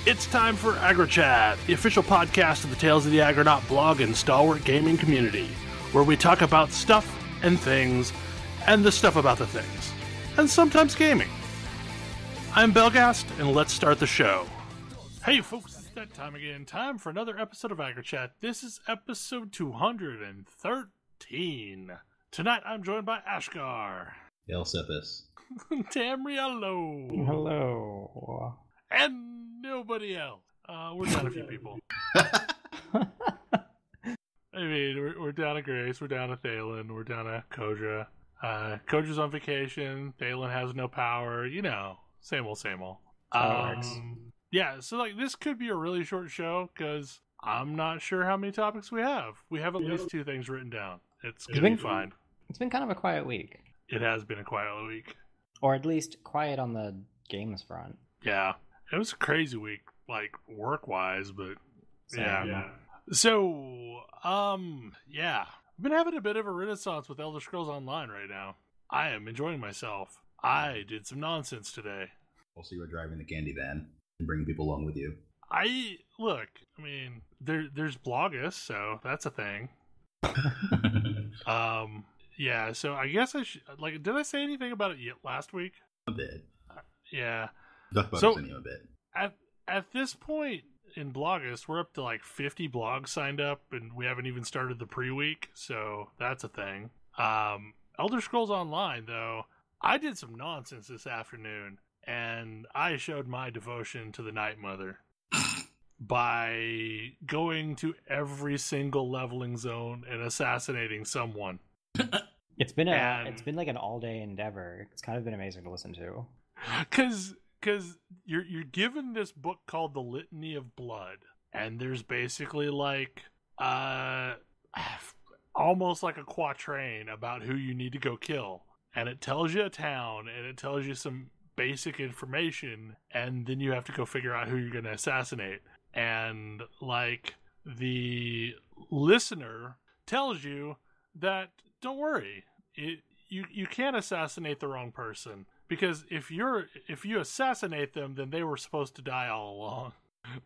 It's time for AgriChat, the official podcast of the Tales of the Agronaut blog and stalwart gaming community, where we talk about stuff and things, and the stuff about the things, and sometimes gaming. I'm Belgast, and let's start the show. Hey folks, it's that time again. Time for another episode of AgriChat. This is episode 213. Tonight I'm joined by Ashgar. Elsithis. Tamriello. Hello. And nobody else. We're down a few people. I mean, we're down to Grace, we're down to Thalen, we're down to Koja. Koja's on vacation, Thalen has no power, you know, same old. Yeah, so like this could be a really short show because I'm not sure how many topics we have. We have at least 2 things written down. It's gonna be fine. It's been kind of a quiet week. It has been a quiet week. Or at least quiet on the games front. Yeah, it was a crazy week, like work-wise, but yeah. So, yeah. I've been having a bit of a renaissance with Elder Scrolls Online right now. I am enjoying myself. I did some nonsense today. Also, you were driving the candy van and bringing people along with you. I mean, there's Blogus, so that's a thing. Yeah, so I guess I should, like, did I say anything about it yet last week? A bit. Yeah. Talk about it a bit. At this point in Blogus, we're up to like 50 blogs signed up, and we haven't even started the pre-week, so that's a thing. Elder Scrolls Online, though, I did some nonsense this afternoon, and I showed my devotion to the Night Mother by going to every single leveling zone and assassinating someone. It's been like an all-day endeavor. It's kind of been amazing to listen to. Because you're given this book called The Litany of Blood, and there's basically like almost like a quatrain about who you need to go kill, and it tells you a town, and it tells you some basic information, and then you have to go figure out who you're going to assassinate. And like the listener tells you that don't worry, you can't assassinate the wrong person. Because if you assassinate them, then they were supposed to die all along.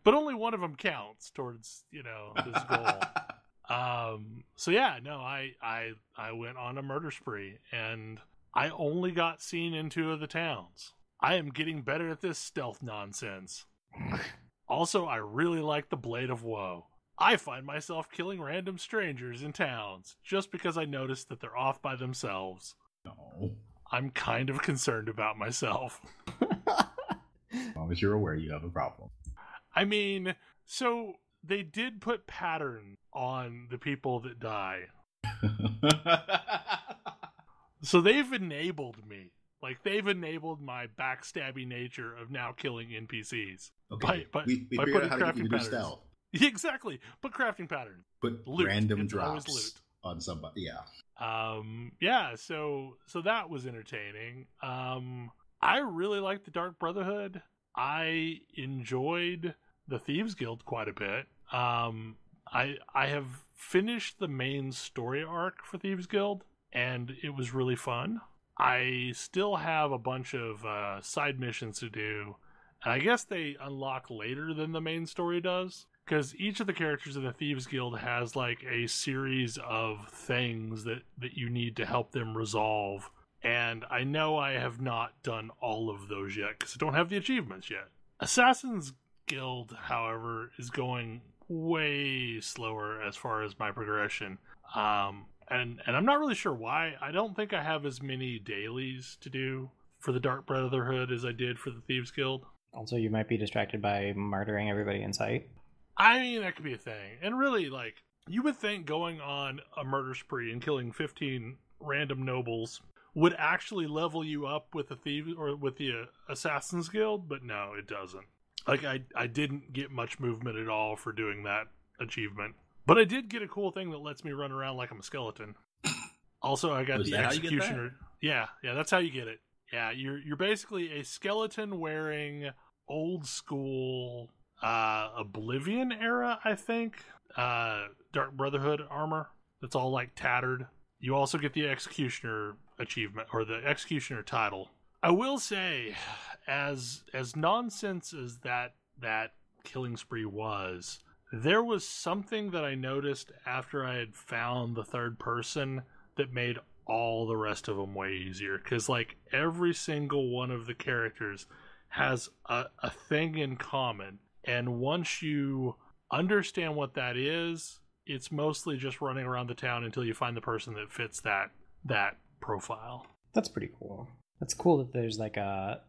But only one of them counts towards, this goal. So yeah, no, I went on a murder spree, and I only got seen in 2 of the towns. I am getting better at this stealth nonsense. Also, I really like the Blade of Woe. I find myself killing random strangers in towns just because I noticed that they're off by themselves. No. I'm kind of concerned about myself. As long as you're aware you have a problem. I mean, so they did put pattern on the people that die. So they've enabled me. Like, they've enabled my backstabby nature of now killing NPCs. Okay, by we figured out how to get you to do stealth. Exactly. Put crafting patterns. Put loot. random It's drops loot. on somebody. Yeah. Yeah, so that was entertaining. I really liked the Dark Brotherhood. I enjoyed the Thieves Guild quite a bit. I have finished the main story arc for Thieves Guild, and it was really fun. I still have a bunch of side missions to do, and I guess they unlock later than the main story does. Because each of the characters in the Thieves Guild has like a series of things that you need to help them resolve. And I know I have not done all of those yet because I don't have the achievements yet. Assassin's Guild, however, is going way slower as far as my progression. And I'm not really sure why. I don't think I have as many dailies to do for the Dark Brotherhood as I did for the Thieves Guild. Also, you might be distracted by murdering everybody in sight. I mean, that could be a thing. And really, like, you would think going on a murder spree and killing 15 random nobles would actually level you up with the Thieves or with the Assassin's Guild, but no, it doesn't. Like, I didn't get much movement at all for doing that achievement. But I did get a cool thing that lets me run around like I'm a skeleton. Also, I got the Executioner. Yeah, that's how you get it. Yeah, you're basically a skeleton wearing old school Oblivion era, I think, Dark Brotherhood armor that's all like tattered. You also get the Executioner achievement, or the Executioner title. I will say, as nonsense as that killing spree was, there was something that I noticed after I had found the third person that made all the rest of them way easier. Because, like, every single one of the characters has a thing in common. And once you understand what that is, it's mostly just running around the town until you find the person that fits that profile. That's pretty cool. That's cool that there's like a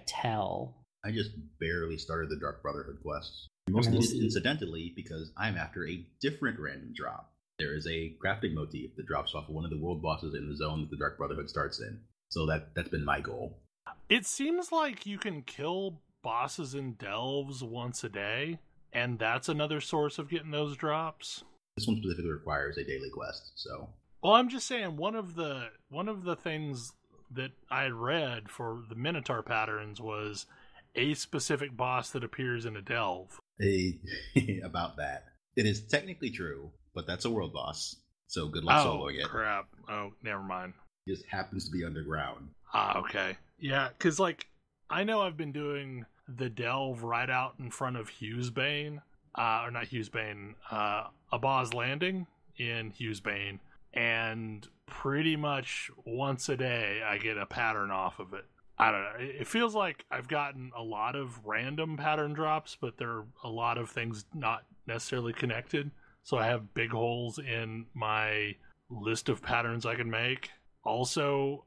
tell. I just barely started the Dark Brotherhood quests. Mostly incidentally, because I'm after a different random drop. There is a crafting motif that drops off of one of the world bosses in the zone that the Dark Brotherhood starts in. So that's been my goal. It seems like you can kill bosses in delves once a day, and that's another source of getting those drops. This one specifically requires a daily quest, so... Well, I'm just saying, one of the things that I had read for the Minotaur patterns was a specific boss that appears in a delve. About that. It is technically true, but that's a world boss, so good luck soloing it. Oh, crap. Oh, never mind. It just happens to be underground. Ah, okay. Yeah, because, like, I know I've been doing the delve right out in front of Hughesbane, or not Hughesbane, Abaz Landing in Hughesbane, and pretty much once a day I get a pattern off of it. I don't know. It feels like I've gotten a lot of random pattern drops, but there are a lot of things not necessarily connected. So I have big holes in my list of patterns I can make. Also,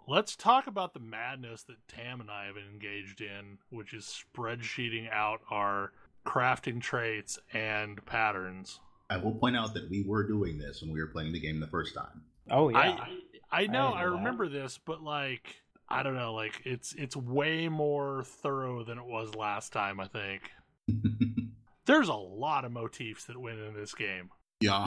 let's talk about the madness that Tam and I have engaged in, which is spreadsheeting out our crafting traits and patterns. I will point out that we were doing this when we were playing the game the first time. Oh, yeah. I know, I remember this, but, like, I don't know, like, it's way more thorough than it was last time, I think. There's a lot of motifs that went in this game. Yeah.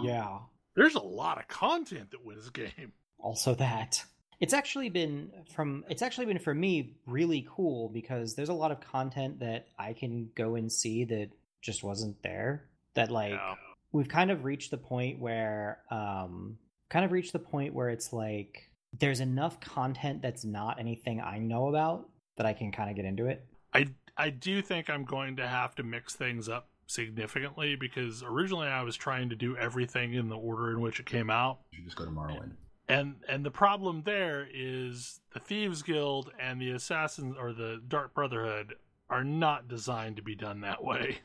Yeah. There's a lot of content that went in this game. Also that. It's actually been for me really cool because there's a lot of content that I can go and see that just wasn't there. That, like, we've kind of reached the point where it's like there's enough content that's not anything I know about that I can kind of get into it. I do think I'm going to have to mix things up significantly because originally I was trying to do everything in the order in which it came out. You should just go to Morrowind. And the problem there is the Thieves Guild and the Assassins or the Dark Brotherhood are not designed to be done that way.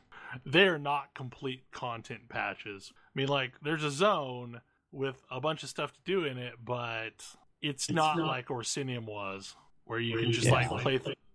They're not complete content patches. I mean, like, there's a zone with a bunch of stuff to do in it, but it's not like Orsinium was, where you can just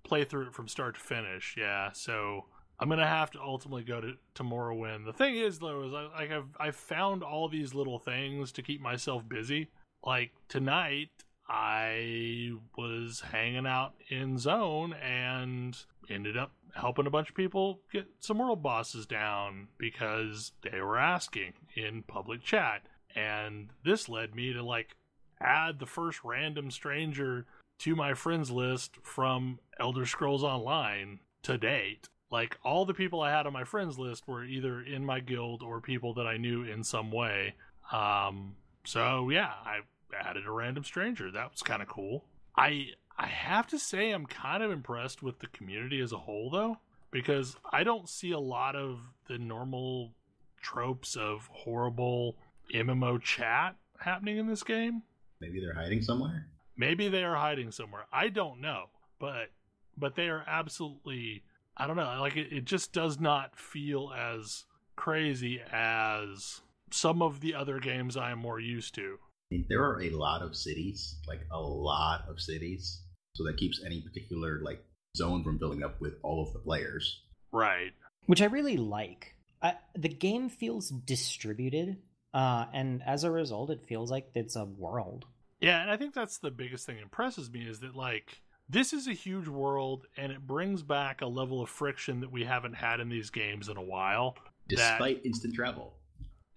play through it from start to finish. Yeah, so I'm gonna have to ultimately go to Morrowind. The thing is, though, is I've found all these little things to keep myself busy. Like tonight, I was hanging out in Zone and ended up helping a bunch of people get some world bosses down because they were asking in public chat. And this led me to, like, add the first random stranger to my friends list from Elder Scrolls Online to date. Like, all the people I had on my friends list were either in my guild or people that I knew in some way. So yeah, I added a random stranger. That was kind of cool. I have to say I'm kind of impressed with the community as a whole, though, because I don't see a lot of the normal tropes of horrible MMO chat happening in this game. Maybe they're hiding somewhere? Maybe they are hiding somewhere. I don't know. But they are absolutely... I don't know. Like, it just does not feel as crazy as some of the other games I am more used to. I mean, there are a lot of cities. So that keeps any particular, like, zone from filling up with all of the players. Right. Which I really like. The game feels distributed. And as a result, it feels like it's a world. Yeah, and I think that's the biggest thing that impresses me is that, like, this is a huge world, and it brings back a level of friction that we haven't had in these games in a while. Despite instant travel.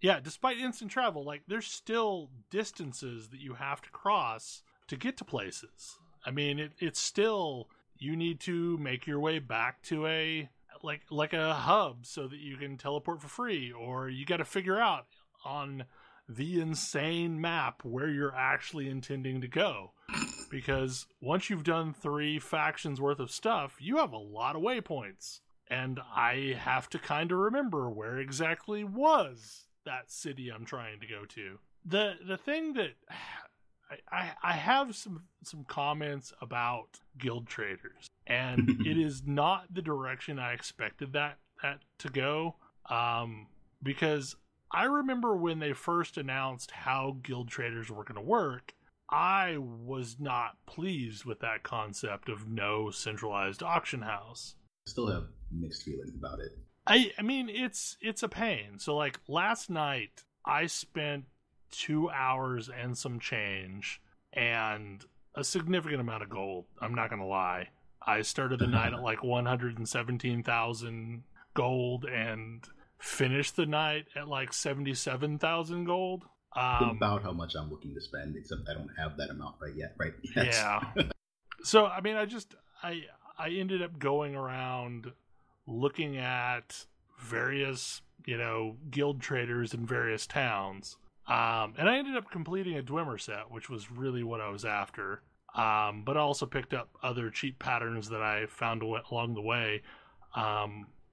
Yeah, despite instant travel, like, there's still distances that you have to cross to get to places. I mean, it's still, you need to make your way back to a, like a hub so that you can teleport for free, or you got to figure out on the insane map where you're actually intending to go. Because once you've done 3 factions worth of stuff, you have a lot of waypoints. and I have to kind of remember where exactly was that city I'm trying to go to. The thing that I have some comments about guild traders, and it is not the direction I expected that to go, because I remember when they first announced how guild traders were going to work, I was not pleased with that concept of no centralized auction house. I still have mixed feelings about it. I mean, it's a pain. So, like, last night, I spent 2 hours and some change and a significant amount of gold. I'm not going to lie. I started the night at like 117,000 gold and finished the night at like 77,000 gold. About how much I'm looking to spend, except I don't have that amount yet. Yes. Yeah. So, I mean, I ended up going around looking at various, guild traders in various towns. And I ended up completing a Dwemer set, which was really what I was after. But I also picked up other cheap patterns that I found along the way.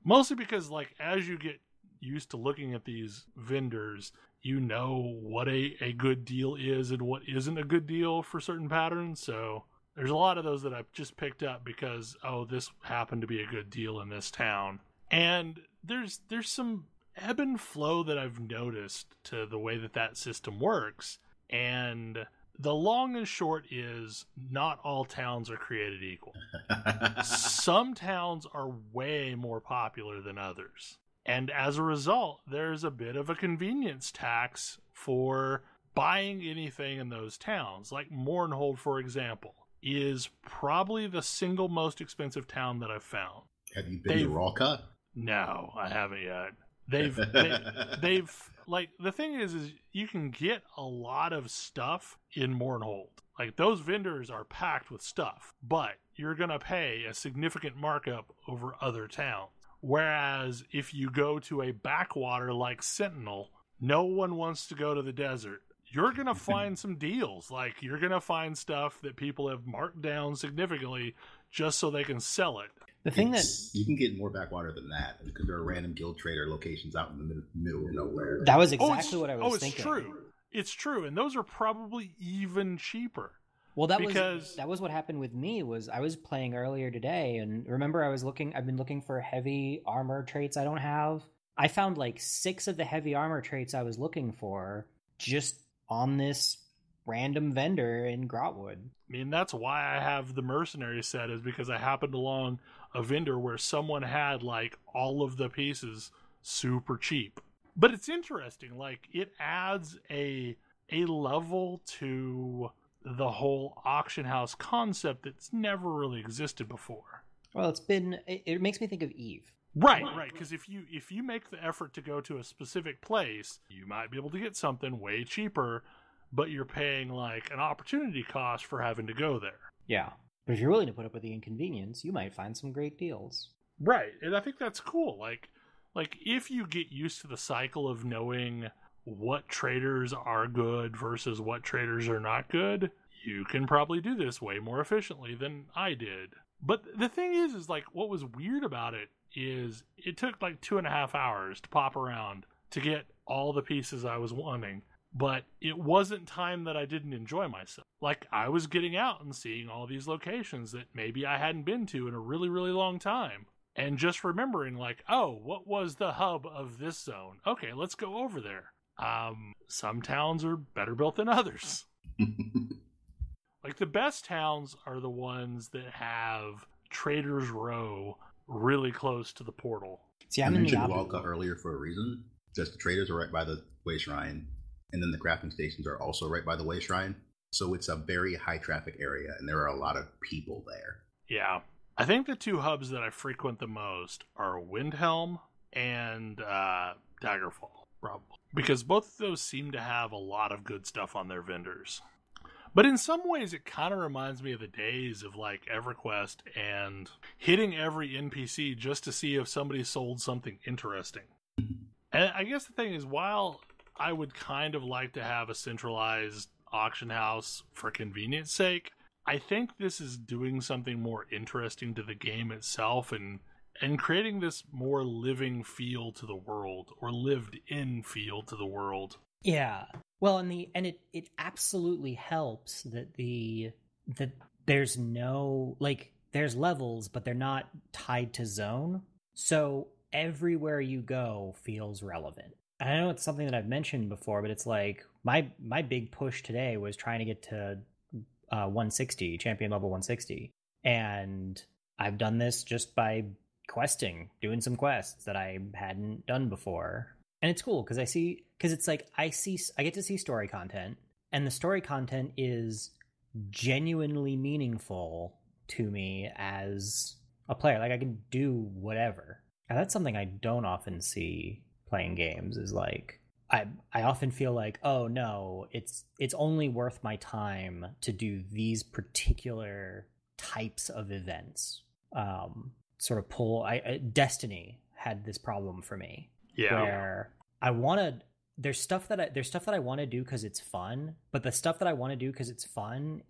Mostly because, like, as you get used to looking at these vendors, you know what a good deal is and what isn't a good deal for certain patterns. So there's a lot of those that I've just picked up because, this happened to be a good deal in this town. And there's some ebb and flow that I've noticed to the way that system works. And the long and short is not all towns are created equal. Some towns are way more popular than others. And as a result, there's a bit of a convenience tax for buying anything in those towns. Like Mournhold, for example, is probably the single most expensive town that I've found. Have you been to Rawka? No, I haven't yet. They've like, the thing is you can get a lot of stuff in Mournhold. Like, those vendors are packed with stuff, but you're going to pay a significant markup over other towns. Whereas if you go to a backwater like Sentinel, no one wants to go to the desert. You're going to find some deals. Like, you're going to find stuff that people have marked down significantly just so they can sell it. The thing that you can get more backwater than that because there are random guild trader locations out in the middle of nowhere. That was exactly what I was thinking. True. It's true, and those are probably even cheaper. Well, that was what happened with me. Was I was playing earlier today, and remember I've been looking for heavy armor traits I don't have. I found like 6 of the heavy armor traits I was looking for just on this random vendor in Grotwood. I mean, that's why I have the mercenary set, is because I happened along a vendor where someone had like all of the pieces super cheap. But it's interesting, like, it adds a level to the whole auction house concept that's never really existed before. Well, it makes me think of Eve. Right, because if you make the effort to go to a specific place, you might be able to get something way cheaper, but you're paying like an opportunity cost for having to go there. Yeah. But if you're willing to put up with the inconvenience, you might find some great deals. Right, and I think that's cool. Like if you get used to the cycle of knowing what traders are good versus what traders are not good, you can probably do this way more efficiently than I did. But the thing is like, what was weird about it is it took like 2.5 hours to pop around to get all the pieces I was wanting. But it wasn't time that I didn't enjoy myself. Like, I was getting out and seeing all these locations that maybe I hadn't been to in a really, really long time. And just remembering, like, what was the hub of this zone? Okay, let's go over there. Some towns are better built than others. Like, the best towns are the ones that have Traders Row really close to the portal. See, I mentioned Walka earlier for a reason. Just the traders are right by the Way Shrine, and then the crafting stations are also right by the Way Shrine. So it's a very high traffic area, and there are a lot of people there. Yeah. I think the 2 hubs that I frequent the most are Windhelm and Daggerfall, probably. Because both of those seem to have a lot of good stuff on their vendors. But in some ways, it kind of reminds me of the days of like EverQuest and hitting every NPC just to see if somebody sold something interesting. And I guess the thing is, while I would kind of like to have a centralized auction house for convenience sake, I think this is doing something more interesting to the game itself and and creating this more living feel to the world, or lived in feel to the world. Yeah. Well, and it absolutely helps that there's no, like, there's levels, but they're not tied to zone. So everywhere you go feels relevant. I know it's something that I've mentioned before, but it's like my big push today was trying to get to 160, champion level 160. And I've done this just by questing, doing some quests that I hadn't done before. And it's cool because it's like I get to see story content, and the story content is genuinely meaningful to me as a player. Like, I can do whatever. And that's something I don't often see playing games, is like I often feel like, oh no, it's only worth my time to do these particular types of events. Sort of pull. Destiny had this problem for me. Yeah. Where there's stuff that I want to do because it's fun, but the stuff that I want to do because it's fun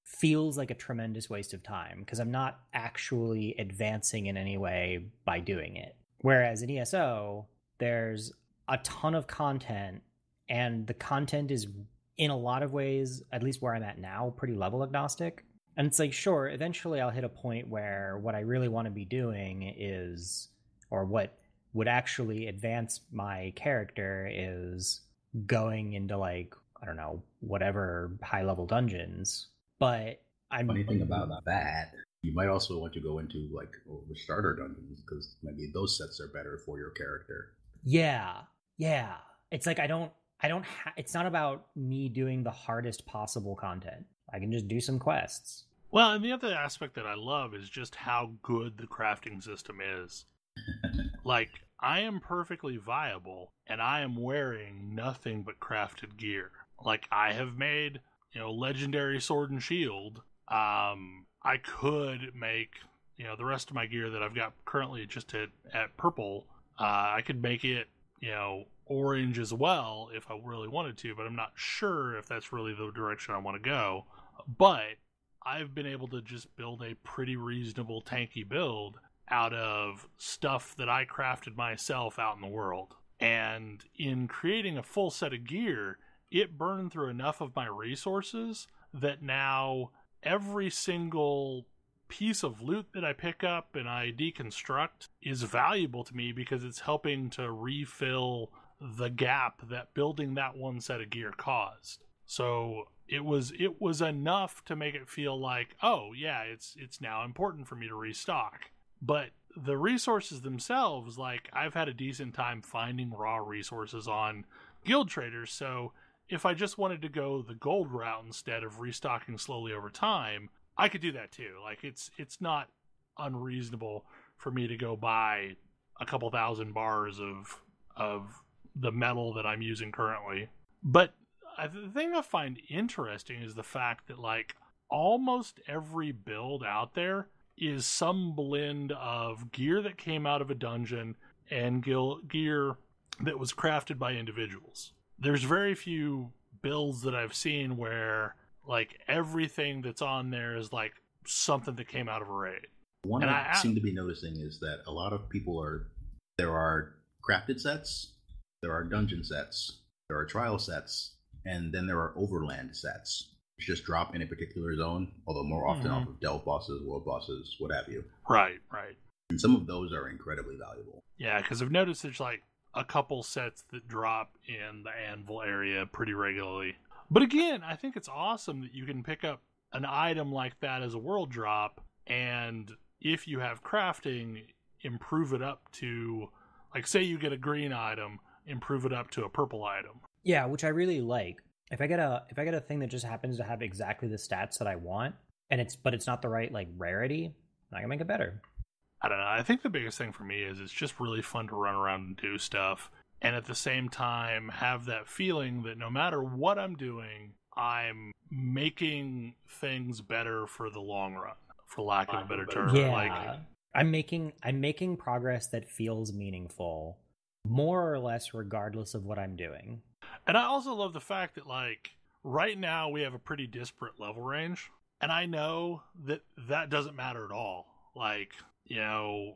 feels like a tremendous waste of time because I'm not actually advancing in any way by doing it. Whereas in ESO, there's a ton of content, and the content is, in a lot of ways, at least where I'm at now, pretty level agnostic. And it's like, sure, eventually I'll hit a point where what I really want to be doing is, or what would actually advance my character is going into, like, I don't know, whatever high level dungeons. But funny thing about that, you might also want to go into, like, the starter dungeons, because maybe those sets are better for your character. Yeah. It's like it's not about me doing the hardest possible content. I can just do some quests. Well, and the other aspect that I love is just how good the crafting system is. Like, I am perfectly viable, and I am wearing nothing but crafted gear. Like, I have made, legendary sword and shield. I could make, the rest of my gear that I've got currently just at purple. I could make it, orange as well if I really wanted to, but I'm not sure if that's really the direction I want to go. But I've been able to just build a pretty reasonable tanky build out of stuff that I crafted myself out in the world. And in creating a full set of gear, it burned through enough of my resources that now every single piece of loot that I pick up and I deconstruct is valuable to me because it's helping to refill the gap that building that one set of gear caused. So it was enough to make it feel like, oh yeah, it's now important for me to restock. But the resources themselves, like, I've had a decent time finding raw resources on Guild Traders, so if I just wanted to go the gold route instead of restocking slowly over time, I could do that too. Like, it's not unreasonable for me to go buy a couple thousand bars of the metal that I'm using currently. But the thing I find interesting is the fact that, like, almost every build out there is some blend of gear that came out of a dungeon and gear that was crafted by individuals. There's very few builds that I've seen where, like, everything that's on there is, like, something that came out of a raid. One I seem to be noticing is that a lot of people there are crafted sets, there are dungeon sets, there are trial sets, and then there are overland sets, which just drop in a particular zone, although more often off of delve bosses, world bosses, what have you. Right. And some of those are incredibly valuable. Yeah, because I've noticed there's, like, a couple sets that drop in the Anvil area pretty regularly. But again, I think it's awesome that you can pick up an item like that as a world drop, and if you have crafting, improve it up to, like, say you get a green item, improve it up to a purple item. Yeah, which I really like. If I get a thing that just happens to have exactly the stats that I want, and it's not the right, like, rarity, I can make it better. I don't know. I think the biggest thing for me is it's just really fun to run around and do stuff, and at the same time have that feeling that no matter what I'm doing, I'm making things better for the long run, for lack of a better term. Yeah, like, I'm making progress that feels meaningful, more or less, regardless of what I'm doing. And I also love the fact that, like, right now we have a pretty disparate level range, and I know that doesn't matter at all. Like,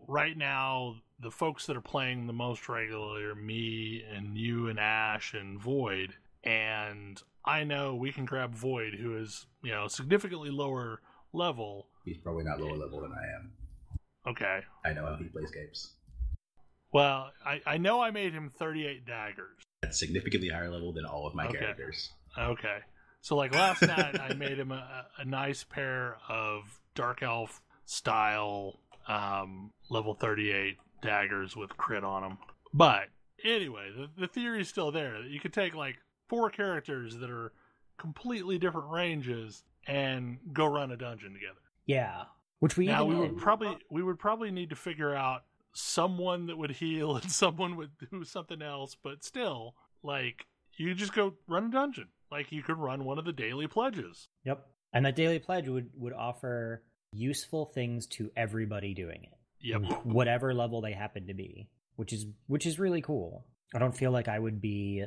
right now, the folks that are playing the most regularly are me and you and Ash and Void. And I know we can grab Void, who is, significantly lower level. He's probably not lower level than I am. Okay. I know how he plays games. Well, I know I made him 38 daggers. That's significantly higher level than all of my characters. Okay. So, last night, I made him a nice pair of Dark Elf style level 38 daggers with crit on them. But, anyway, the theory is still there. That you could take, 4 characters that are completely different ranges and go run a dungeon together. Yeah. Which we would probably need to figure out someone that would heal and someone would do something else, but still, you just go run a dungeon. You could run one of the daily pledges. Yep. And that daily pledge would offer useful things to everybody doing it. Yep. Whatever level they happen to be, which is really cool. I don't feel like I would be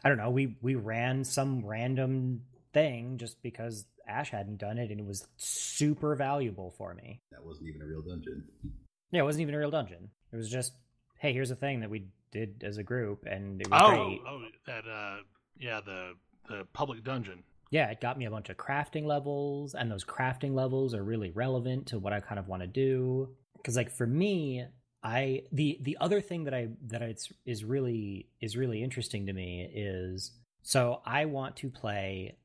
I don't know, we ran some random thing just because Ash hadn't done it, and it was super valuable for me. That wasn't even a real dungeon. Yeah, it wasn't even a real dungeon. It was just, hey, here's a thing that we did as a group, and it was great. The public dungeon. Yeah, it got me a bunch of crafting levels, and those crafting levels are really relevant to what I kind of want to do. Because, for me, the other thing that is really interesting to me is, so I want to play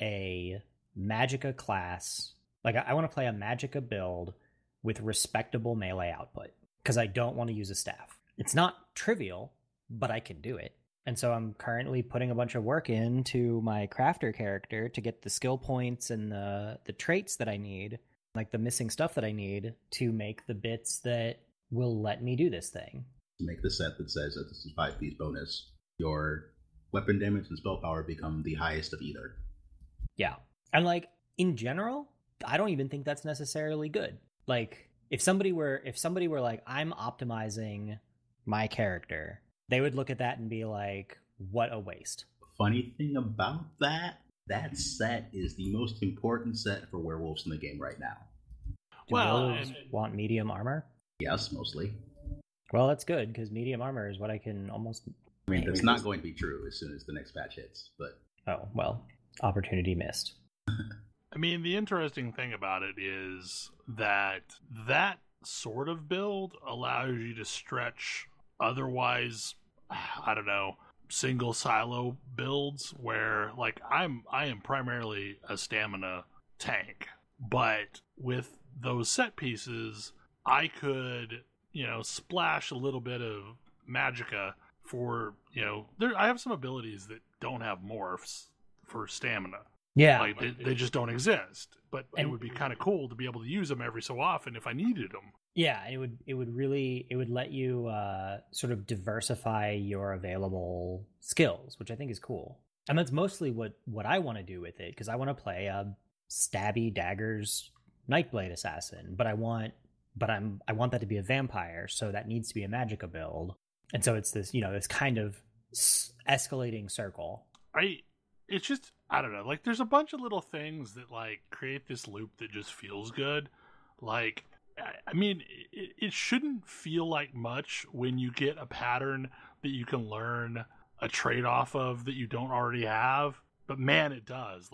a Magicka class. I want to play a Magicka build with respectable melee output, because I don't want to use a staff. It's not trivial, but I can do it. And so I'm currently putting a bunch of work into my crafter character to get the skill points and the traits that I need, the missing stuff that I need to make the bits that will let me do this thing. Make the set that says that this is 5-piece bonus. Your weapon damage and spell power become the highest of either. Yeah. And in general, I don't even think that's necessarily good. If somebody were I'm optimizing my character, they would look at that and be like, what a waste. Funny thing about that set is the most important set for werewolves in the game right now. Do werewolves want medium armor? Yes, mostly. Well, that's good, because medium armor is what I can almost... I mean, that's not going to be true as soon as the next patch hits, but... Oh, well, opportunity missed. I mean, the interesting thing about it is that sort of build allows you to stretch otherwise, I don't know, single silo builds where I am primarily a stamina tank, but with those set pieces I could splash a little bit of Magicka for I have some abilities that don't have morphs for stamina. Yeah, they just don't exist, but it would be kind of cool to be able to use them every so often if I needed them. Yeah, it would let you sort of diversify your available skills, which I think is cool. And that's mostly what I want to do with it, because I want to play a stabby daggers Nightblade assassin, but I want that to be a vampire, so that needs to be a Magicka build. And so it's this, this kind of escalating circle. It's just, I don't know, there's a bunch of little things that create this loop that just feels good. I mean, it shouldn't feel like much when you get a pattern that you can learn a trait off of that you don't already have, but man, it does.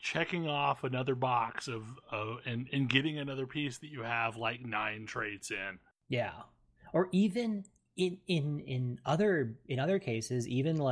Checking off another box of and getting another piece that you have 9 traits in. Yeah. Or even in other cases, even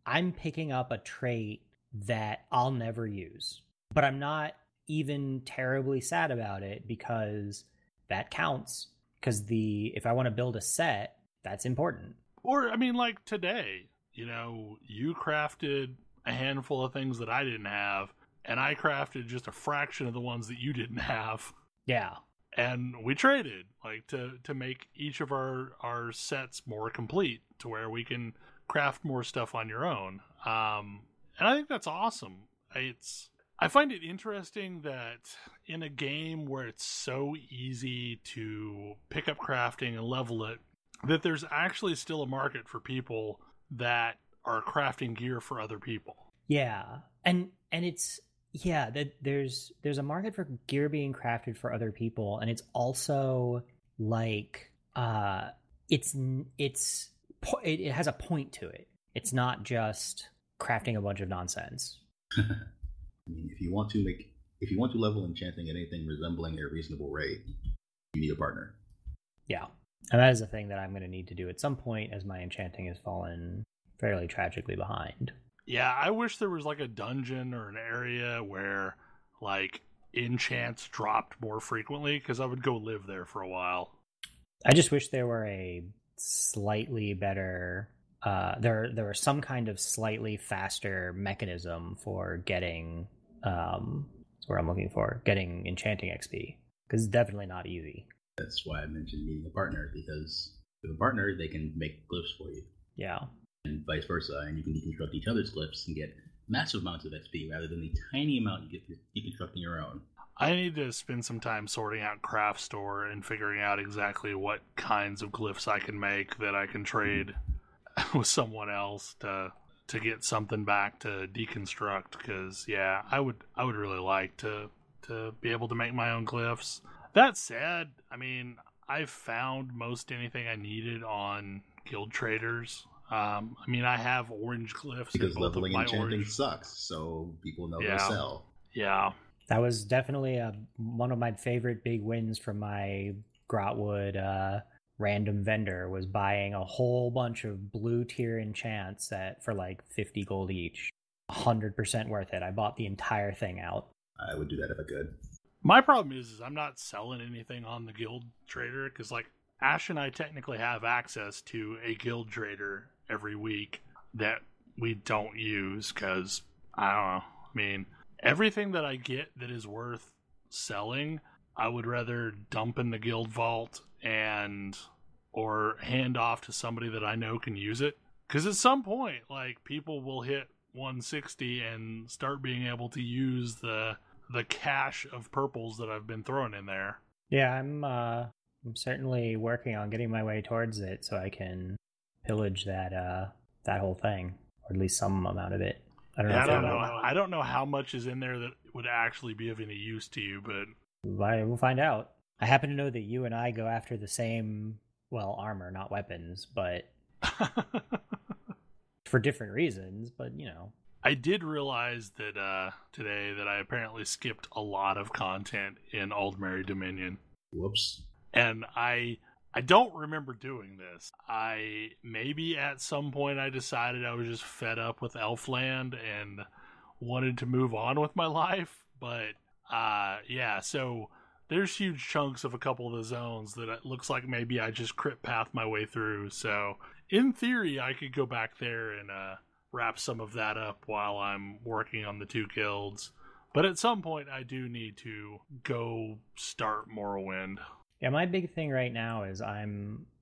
I'm picking up a trait that I'll never use, but I'm not even terribly sad about it, because that counts, because if I want to build a set, that's important. Or I mean, today, you crafted a handful of things that I didn't have, and I crafted just a fraction of the ones that you didn't have. Yeah. And we traded to make each of our sets more complete, to where we can craft more stuff on your own. And I think that's awesome. I find it interesting that in a game where it's so easy to pick up crafting and level it, that there's actually still a market for people that are crafting gear for other people. Yeah. And it's, Yeah, that there's a market for gear being crafted for other people, and it's also like it has a point to it. It's not just crafting a bunch of nonsense. I mean, if you want to level enchanting at anything resembling a reasonable rate, you need a partner. Yeah, and that is a thing that I'm going to need to do at some point, as my enchanting has fallen fairly tragically behind. Yeah, I wish there was like a dungeon or an area where like enchants dropped more frequently, because I would go live there for a while. I just wish there were a slightly better there was some kind of slightly faster mechanism for getting that's where I'm looking for, getting enchanting XP, because it's definitely not easy. That's why I mentioned needing a partner, because with a partner they can make glyphs for you. Yeah. And vice versa, and you can deconstruct each other's glyphs and get massive amounts of XP rather than the tiny amount you get for deconstructing your own. I need to spend some time sorting out Craft Store and figuring out exactly what kinds of glyphs I can make that I can trade with someone else to get something back to deconstruct. Because yeah, I would really like to be able to make my own glyphs. That said, I mean, I've found most anything I needed on Guild Traders. I mean, I have orange glyphs because leveling enchanting sucks, so people know they'll sell. Yeah. That was definitely one of my favorite big wins from my Grotwood random vendor, was buying a whole bunch of blue tier enchants for like 50 gold each. 100% worth it. I bought the entire thing out. I would do that if I could. My problem is I'm not selling anything on the Guild Trader, because like Ash and I technically have access to a Guild Trader every week that we don't use, because I don't know. I mean, everything that I get that is worth selling, I would rather dump in the guild vault or hand off to somebody that I know can use it. Because at some point, like, people will hit 160 and start being able to use the cache of purples that I've been throwing in there. Yeah, I'm certainly working on getting my way towards it so I can pillage that whole thing, or at least some amount of it. I don't know how much is in there that would actually be of any use to you, but we'll find out. I happen to know that you and I go after the same, well, armor, not weapons, but for different reasons, but you know. I did realize that today that I apparently skipped a lot of content in Aldmeri Dominion. Whoops. And I don't remember doing this. Maybe at some point I decided I was just fed up with Elfland and wanted to move on with my life. But yeah, so there's huge chunks of a couple of the zones that it looks like maybe I just crit path my way through. So in theory, I could go back there and wrap some of that up while I'm working on the 2 guilds. But at some point, I do need to go start Morrowind. Yeah, my big thing right now is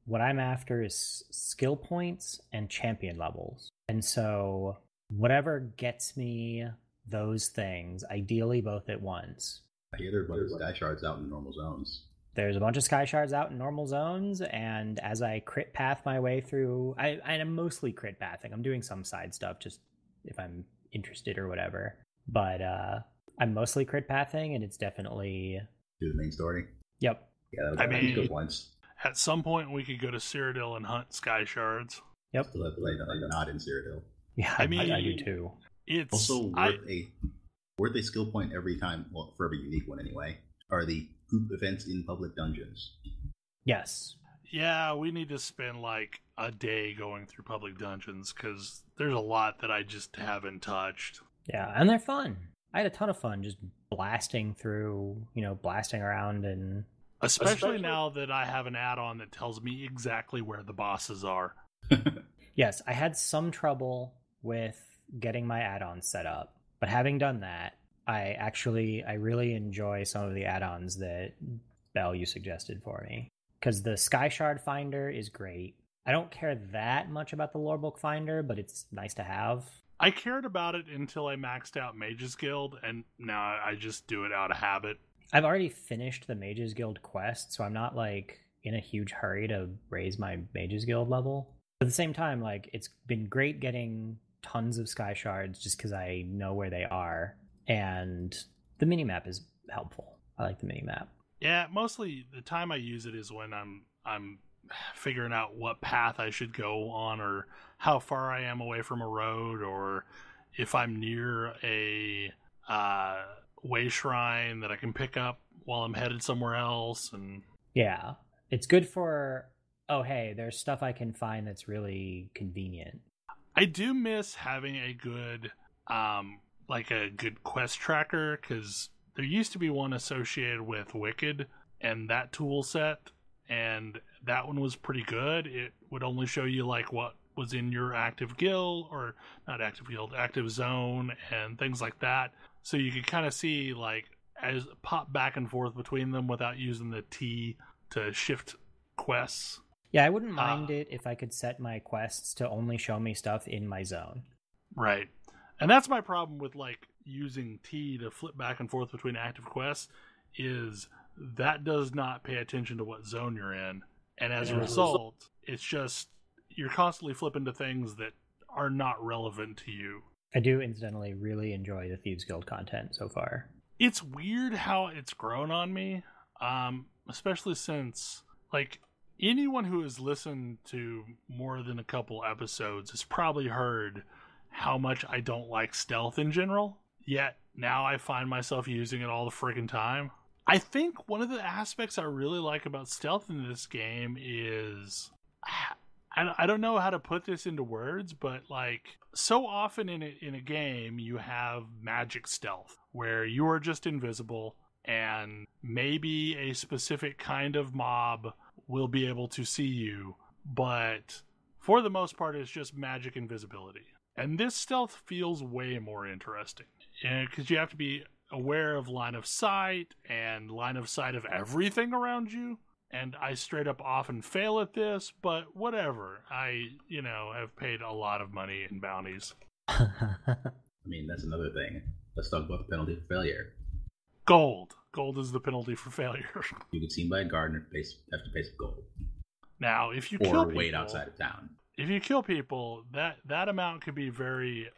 what I'm after is skill points and champion levels. And so whatever gets me those things, ideally both at once. I hear there are a bunch of sky shards out in normal zones. There's a bunch of sky shards out in normal zones, and as I crit path my way through, I'm mostly crit pathing. I'm doing some side stuff just if I'm interested or whatever. But I'm mostly crit pathing, and it's definitely... Do the main story? Yep. Yeah, that was good points. At some point, we could go to Cyrodiil and hunt sky shards. Yep. Still have to play not in Cyrodiil. Yeah, I mean, I do too. It's also worth a skill point every time, well, for every unique one anyway, are the group events in public dungeons. Yes. Yeah, we need to spend like a day going through public dungeons, because there's a lot that I just haven't touched. Yeah, and they're fun. I had a ton of fun just blasting around, and especially now that I have an add-on that tells me exactly where the bosses are. Yes, I had some trouble with getting my add-ons set up, but having done that, I really enjoy some of the add-ons that Belle, you suggested for me. Because the Sky Shard Finder is great. I don't care that much about the Lorebook Finder, but it's nice to have. I cared about it until I maxed out Mages Guild, and now I just do it out of habit. I've already finished the Mages Guild quest, so I'm not like in a huge hurry to raise my Mages Guild level. At the same time, like, it's been great getting tons of Sky Shards just because I know where they are. and the minimap is helpful. I like the minimap. Yeah, mostly the time I use it is when I'm figuring out what path I should go on, or how far I am away from a road, or if I'm near a way shrine that I can pick up while I'm headed somewhere else. And yeah, it's good for, oh hey, there's stuff I can find that's really convenient. I do miss having a good like a good quest tracker, because there used to be one associated with Wicked and that tool set, and that one was pretty good. It would only show you like what was in your active guild, or not active guild, active zone, and things like that. So you could kind of see like as pop back and forth between them without using the T to shift quests. Yeah, I wouldn't mind it if I could set my quests to only show me stuff in my zone. Right. And that's my problem with like using T to flip back and forth between active quests, is that does not pay attention to what zone you're in. And as a result, it's just you're constantly flipping to things that are not relevant to you. I do incidentally really enjoy the Thieves Guild content so far. It's weird how it's grown on me, especially since like anyone who has listened to more than a couple episodes has probably heard how much I don't like stealth in general, yet now I find myself using it all the friggin' time. I think one of the aspects I really like about stealth in this game is, I don't know how to put this into words, but like so often in a game you have magic stealth where you are just invisible, and maybe a specific kind of mob will be able to see you, but for the most part it's just magic invisibility. And this stealth feels way more interesting, because you have to be aware of line of sight and line of sight of everything around you. And I straight up often fail at this, but whatever. I, have paid a lot of money in bounties. I mean, that's another thing. Let's talk about the penalty for failure. Gold. Gold is the penalty for failure. You get seen by a guard and have to pay some gold. Now, if you or kill people, wait outside of town. If you kill people, that amount could be very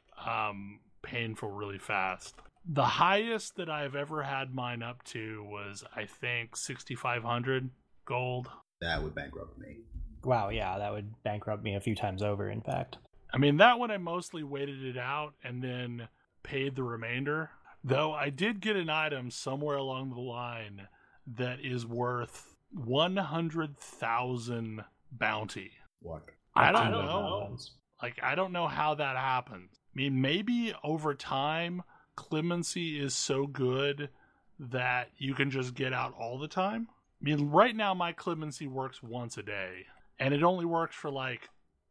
painful really fast. The highest that I've ever had mine up to was, I think, 6,500 gold. That would bankrupt me. Wow, yeah, that would bankrupt me a few times over, in fact. I mean, that one I mostly waited it out and then paid the remainder. Though I did get an item somewhere along the line that is worth 100,000 bounty. What? I don't know. Like, I don't know how that happens. I mean, maybe over time, clemency is so good that you can just get out all the time. I mean, right now my clemency works once a day, and it only works for like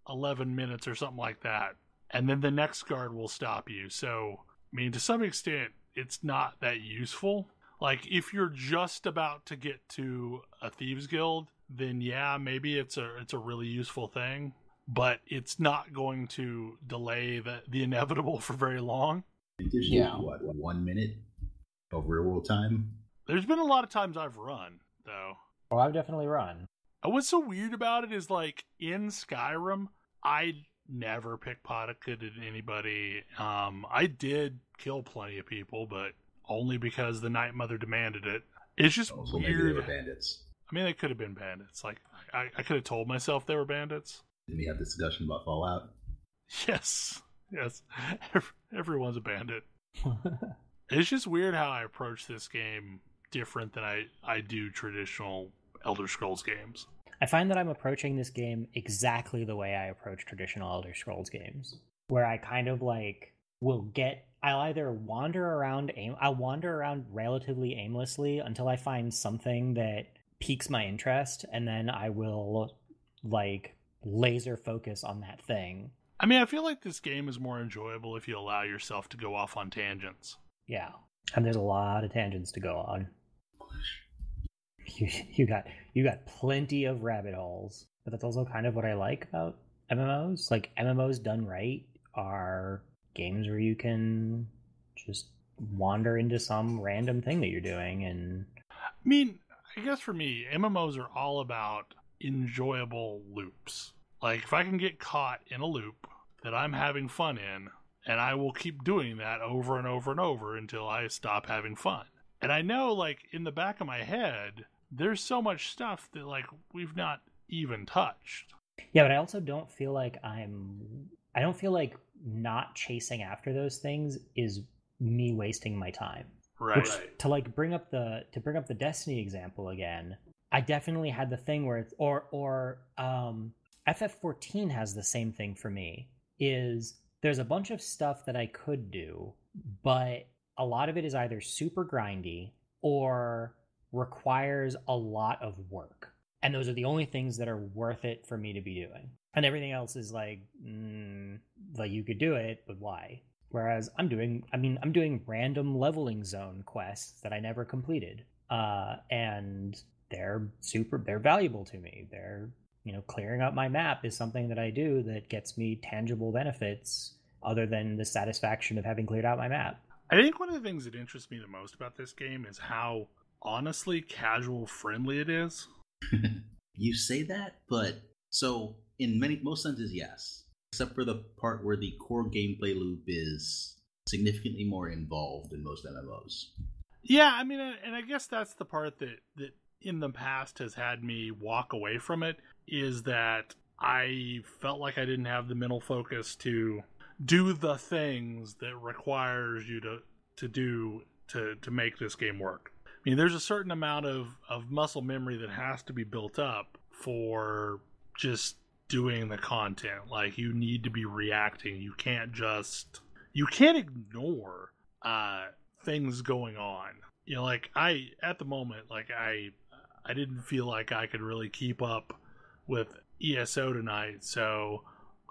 11 minutes or something like that. And then the next guard will stop you. So, I mean, to some extent, it's not that useful. Like, if you're just about to get to a Thieves Guild, then yeah, maybe it's a really useful thing. But it's not going to delay the inevitable for very long. It gives you, 1 minute of real world time? There's been a lot of times I've run, though. Oh, I've definitely run. What's so weird about it is, like, in Skyrim, I never pickpocketed anybody. I did kill plenty of people, but only because the Night Mother demanded it. It's just weird. Maybe they were bandits. I mean, they could have been bandits. Like, I could have told myself they were bandits. Did we have this discussion about Fallout? Yes. Everyone's a bandit. It's just weird how I approach this game different than I do traditional Elder Scrolls games. I find that I'm approaching this game exactly the way I approach traditional Elder Scrolls games, where I kind of like I'll either wander around relatively aimlessly until I find something that piques my interest, and then I will like laser focus on that thing. I mean, I feel like this game is more enjoyable if you allow yourself to go off on tangents. Yeah, and there's a lot of tangents to go on. You got plenty of rabbit holes, but that's also kind of what I like about MMOs. Like, MMOs done right are games where you can just wander into some random thing that you're doing. And I mean, I guess for me, MMOs are all about enjoyable loops. Like, if I can get caught in a loop that I'm having fun in, and I will keep doing that over and over and over until I stop having fun. And I know, like, in the back of my head, there's so much stuff that, like, we've not even touched. Yeah, but I also don't feel like I don't feel like not chasing after those things is me wasting my time. Right. Which, to bring up the Destiny example again, I definitely had the thing where it's FF14 has the same thing for me. Is there's a bunch of stuff that I could do, but a lot of it is either super grindy or requires a lot of work. And those are the only things that are worth it for me to be doing. And everything else is like you could do it, but why? Whereas I'm doing random leveling zone quests that I never completed. And they're valuable to me. They're, clearing out my map is something that I do that gets me tangible benefits other than the satisfaction of having cleared out my map. I think one of the things that interests me the most about this game is how honestly casual friendly it is. You say that, but so in most senses, yes. Except for the part where the core gameplay loop is significantly more involved in most MMOs. Yeah, I mean, and I guess that's the part that in the past has had me walk away from it, is that I felt like I didn't have the mental focus to do the things that requires you to do to make this game work. I mean, there's a certain amount of muscle memory that has to be built up for just doing the content. Like, you need to be reacting. You can't ignore things going on. Like, at the moment, like, I didn't feel like I could really keep up with ESO tonight, so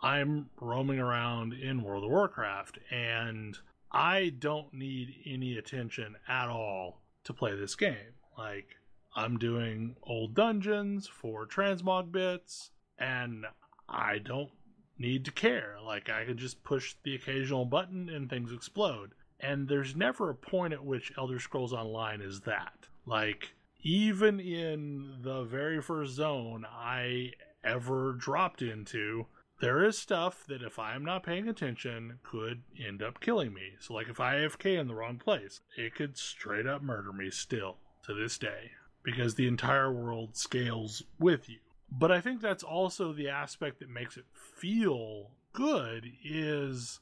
I'm roaming around in World of Warcraft, and I don't need any attention at all to play this game. Like, I'm doing old dungeons for transmog bits, and I don't need to care. Like, I can just push the occasional button and things explode. And there's never a point at which Elder Scrolls Online is that. Like, even in the very first zone I ever dropped into, there is stuff that if I'm not paying attention could end up killing me. So, like, if I AFK in the wrong place, it could straight up murder me still to this day, because the entire world scales with you. But I think that's also the aspect that makes it feel good, is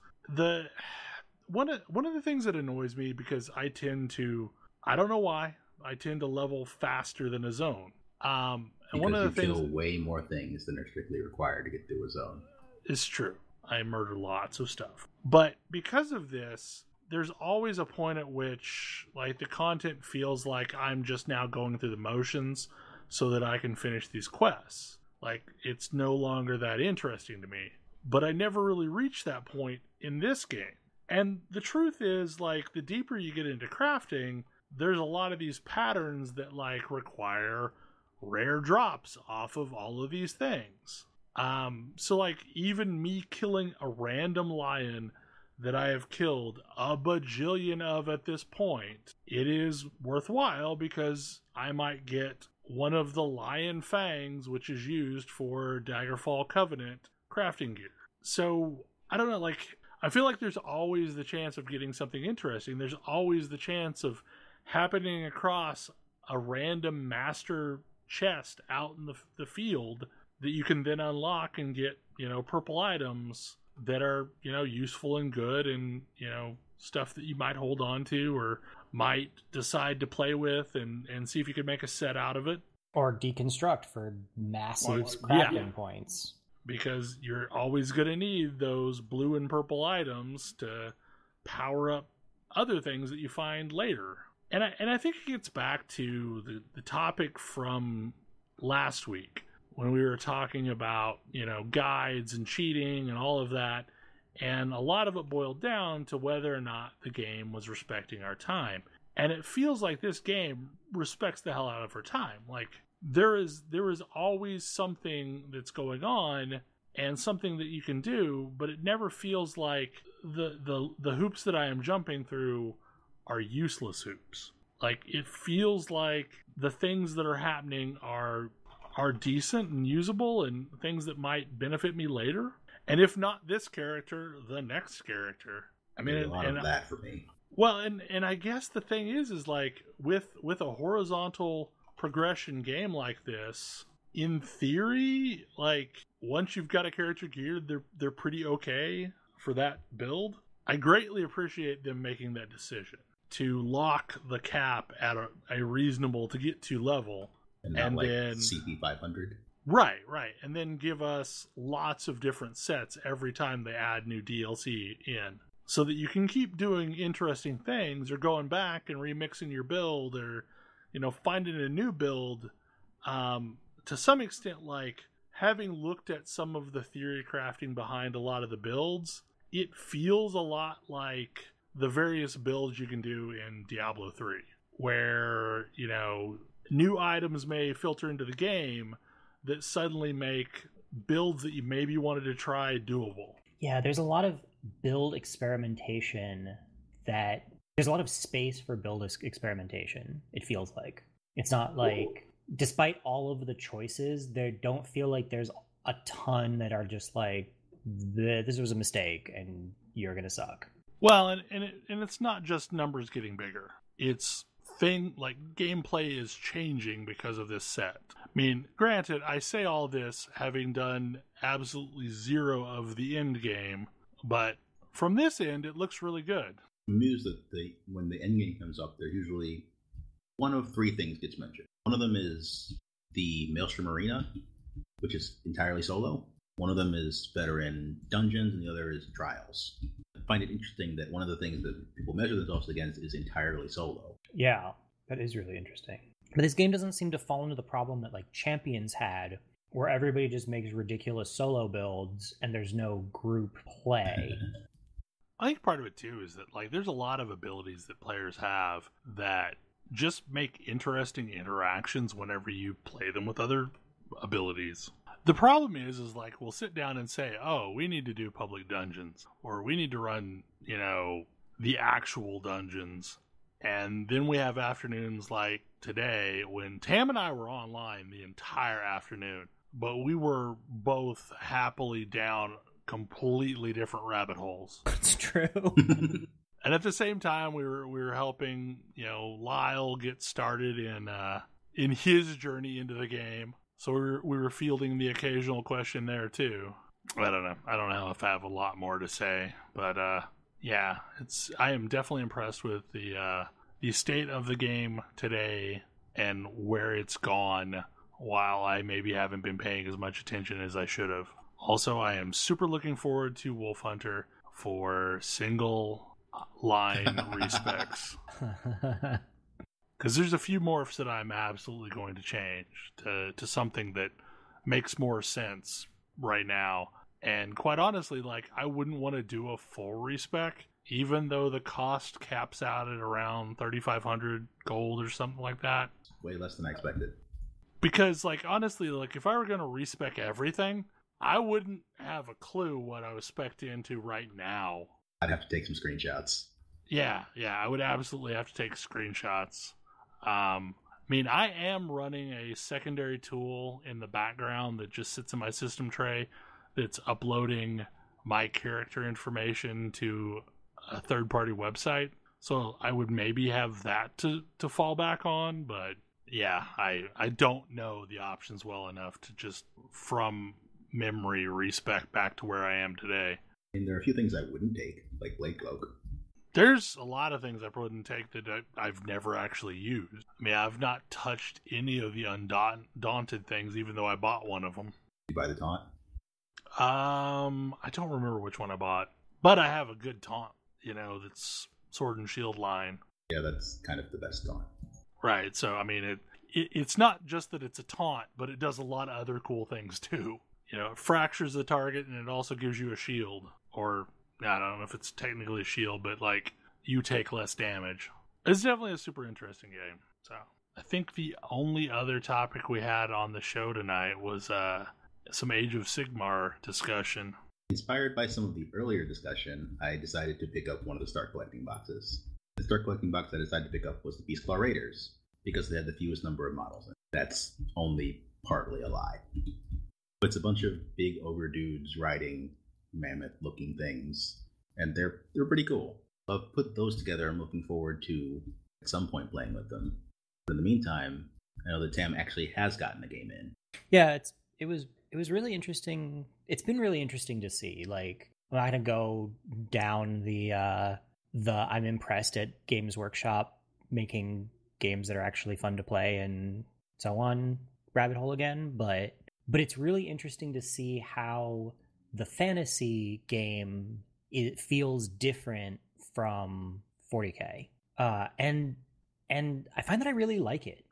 one of the things that annoys me, because I don't know why, I tend to level faster than a zone. And because one of the things, kill way more things than are strictly required to get through a zone. It's true. I murder lots of stuff. But because of this, there's always a point at which, like, the content feels like I'm just now going through the motions so that I can finish these quests. Like, it's no longer that interesting to me. But I never really reached that point in this game. And the truth is, like, the deeper you get into crafting, there's a lot of these patterns that, like, require rare drops off of all of these things. So, like, even me killing a random lion that I have killed a bajillion of at this point, it is worthwhile because I might get one of the lion fangs, which is used for Daggerfall Covenant crafting gear. So, I don't know, like, I feel like there's always the chance of getting something interesting. There's always the chance of happening across a random master chest out in the field that you can then unlock and get, purple items that are, useful and good, and, stuff that you might hold on to or might decide to play with and see if you can make a set out of it. Or deconstruct for massive crafting points. Because you're always going to need those blue and purple items to power up other things that you find later. And I think it gets back to the topic from last week when we were talking about, guides and cheating and all of that. And a lot of it boiled down to whether or not the game was respecting our time. And it feels like this game respects the hell out of our time. Like, there is always something that's going on and something that you can do, but it never feels like the hoops that I am jumping through are useless hoops. Like, it feels like the things that are happening are decent and usable and things that might benefit me later. And if not this character, the next character. I mean, a lot of that for me. Well, and I guess the thing is like with a horizontal progression game like this, in theory, like once you've got a character geared, they're pretty okay for that build. I greatly appreciate them making that decision to lock the cap at a reasonable to get to level, and not like then CP 500. Right, and then give us lots of different sets every time they add new DLC in, so that you can keep doing interesting things or going back and remixing your build, or finding a new build. To some extent, like having looked at some of the theory crafting behind a lot of the builds, it feels a lot like the various builds you can do in Diablo 3, where, new items may filter into the game that suddenly make builds that you maybe wanted to try doable. Yeah, there's a lot of build experimentation there's a lot of space for build experimentation, it feels like. It's not like, despite all of the choices, there don't feel like there's a ton that are just like, this was a mistake and you're gonna suck. Well, and it's not just numbers getting bigger. It's gameplay is changing because of this set. I mean, granted, I say all this having done absolutely zero of the end game, but from this end, it looks really good. I'm amused that when the end game comes up, there's usually one of three things gets mentioned. One of them is the Maelstrom Arena, which is entirely solo. One of them is veteran dungeons, and the other is trials. I find it interesting that one of the things that people measure themselves against is entirely solo. Yeah, that is really interesting. But this game doesn't seem to fall into the problem that like Champions had, where everybody just makes ridiculous solo builds and there's no group play. I think part of it too is that like there's a lot of abilities that players have that just make interesting interactions whenever you play them with other abilities. The problem is like we'll sit down and say, oh, we need to do public dungeons, or we need to run, the actual dungeons. And then we have afternoons like today when Tam and I were online the entire afternoon, but we were both happily down completely different rabbit holes. That's true. And at the same time, we were helping, Lyle get started in his journey into the game. So we were fielding the occasional question there too. I don't know if I have a lot more to say, but yeah, I am definitely impressed with the state of the game today and where it's gone, while I maybe haven't been paying as much attention as I should have. Also, I am super looking forward to Wolf Hunter for single line respecs. Because there's a few morphs that I'm absolutely going to change to something that makes more sense right now. And quite honestly, like, I wouldn't want to do a full respec, even though the cost caps out at around 3,500 gold or something like that. Way less than I expected. Because, like, honestly, like, if I were going to respec everything, I wouldn't have a clue what I was spec'd into right now. I'd have to take some screenshots. Yeah, I would absolutely have to take screenshots. I mean, I am running a secondary tool in the background that just sits in my system tray that's uploading my character information to a third-party website. So I would maybe have that to fall back on, but yeah, I don't know the options well enough to just from memory respec back to where I am today. And there are a few things I wouldn't take, like Blade Cloak. There's a lot of things I wouldn't take that I've never actually used. I mean, I've not touched any of the Undaunted things, even though I bought one of them. You buy the taunt? I don't remember which one I bought, but I have a good taunt, that's Sword and Shield line. Yeah, that's kind of the best taunt. Right, so, I mean, it's not just that it's a taunt, but it does a lot of other cool things, too. It fractures the target, and it also gives you a shield, or I don't know if it's technically a shield, but like you take less damage. It's definitely a super interesting game. So I think the only other topic we had on the show tonight was some Age of Sigmar discussion. Inspired by some of the earlier discussion, I decided to pick up one of the Start Collecting boxes. The Start Collecting box I decided to pick up was the Beastclaw Raiders, because they had the fewest number of models. That's only partly a lie. It's a bunch of big ogre dudes riding mammoth-looking things, and they're pretty cool. I've put those together. I'm looking forward to at some point playing with them. But in the meantime, I know that Tam actually has gotten a game in. Yeah, it was really interesting. It's been really interesting to see. Like, I'm not gonna go down the I'm impressed at Games Workshop making games that are actually fun to play and so on rabbit hole again, but it's really interesting to see how the fantasy game, it feels different from 40K, and I find that I really like it.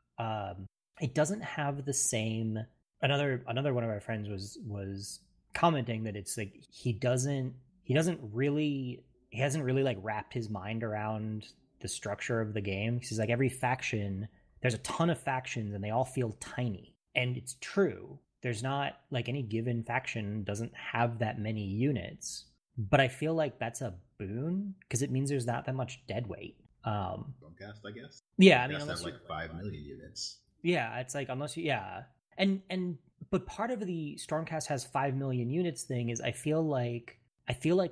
It doesn't have the same. Another one of our friends was commenting that it's like he hasn't really like wrapped his mind around the structure of the game. He's like, every faction, there's a ton of factions and they all feel tiny, and it's true. There's not like any given faction doesn't have that many units, but I feel like that's a boon because it means there's not that much dead weight. Stormcast, I guess. Yeah, I mean, unless have like 5 million units. Yeah, it's like unless you and but part of the Stormcast has 5 million units thing is I feel like